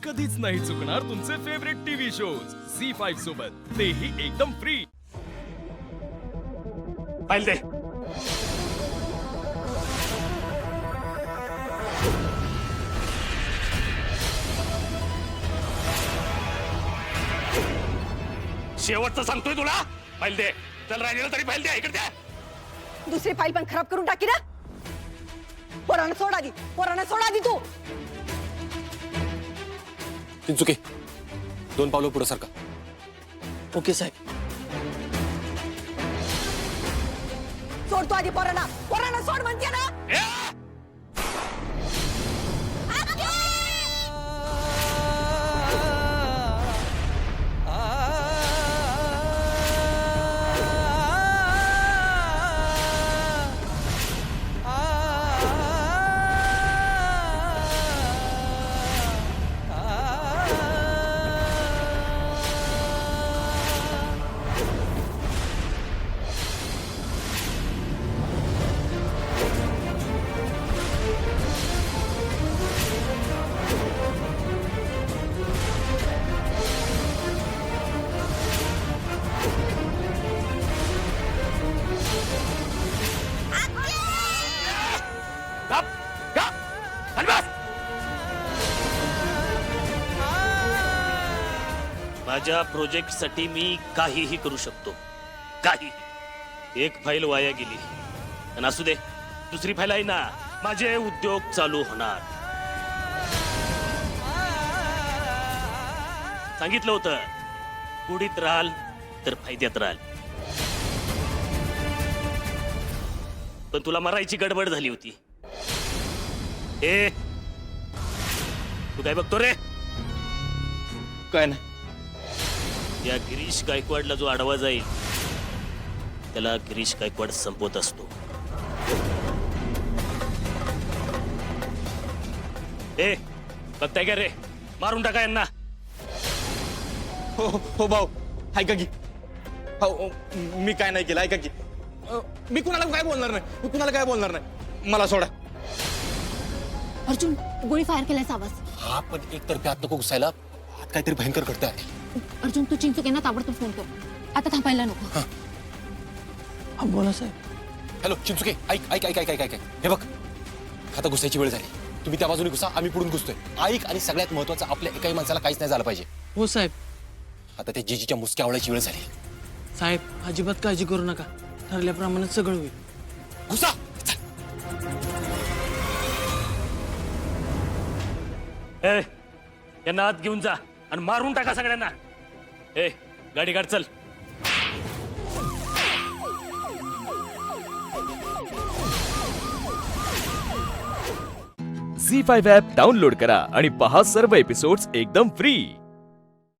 कधीच नाही चुकणार तुमचे फेवरेट टीव्ही शोज झी5 सोबत, तेही एकदम फ्री. फाईल दे. शेवटचं सांगतोय तुला. फाईल दे. चल राहिलेला तरी फाईल द्या. इकडे द्या. दुसरी फाईल पण खराब करून टाकी ना. पोरानं सोड आधी तू. चिंचुके, 2 पावलं पुढे सरका. ओके साहेब. सोड तू आधी पोरानं सोड म्हणते ना. माझ्या प्रोजेक्टसाठी मी काहीही करू शकतो. काहीही. एक फाईल वाया गेली, आणि असू दे, दुसरी फाईल आहे ना. माझे उद्योग चालू होणार. सांगितलं होतं, बुडीत राहाल तर फायद्यात राहाल. पण तुला मरायची गडबड झाली होती. तू काय बघतो रे? काय नाही. या गिरीश गायकवाडला जो आडवा जाईल त्याला गिरीश गायकवाड संपवत असतो. बघताय का रे? मारून टाका यांना. हो भाऊ, ऐका की. हो, मी काय नाही केलं. ऐका की, मी कुणाला काय बोलणार नाही. मला सोडा. अर्जुन, गोळी फायर केल्याचा आवाज. हा, पण एकतर्फी आत नको घुसायला. आत काहीतरी भयंकर घडतंय. अर्जुन, तू चिंचुकेंना ताबडतोब फोन कर. आता थांबायला नको. बोला साहेब. हॅलो चिंचुके, ऐक. हे बघ, आता घुसायची वेळ झाली. तुम्ही त्या बाजूने घुसा, आम्ही पुढून घुसतोय. ऐक, आणि सगळ्यात महत्वाचं, आपल्या एकाही माणसाला काहीच नाही झालं पाहिजे. हो साहेब. आता त्या जीजीच्या मुसक्या आवळायची वेळ झाली. साहेब, अजिबात काळजी करू नका. ठरल्याप्रमाणे सगळं होईल. घुसा. यांना आत घेऊन जा आणि मारून टाका सगळ्यांना. गाडी काढ, चल. झी5 ॲप डाउनलोड करा आणि पहा सर्व एपिसोड्स एकदम फ्री.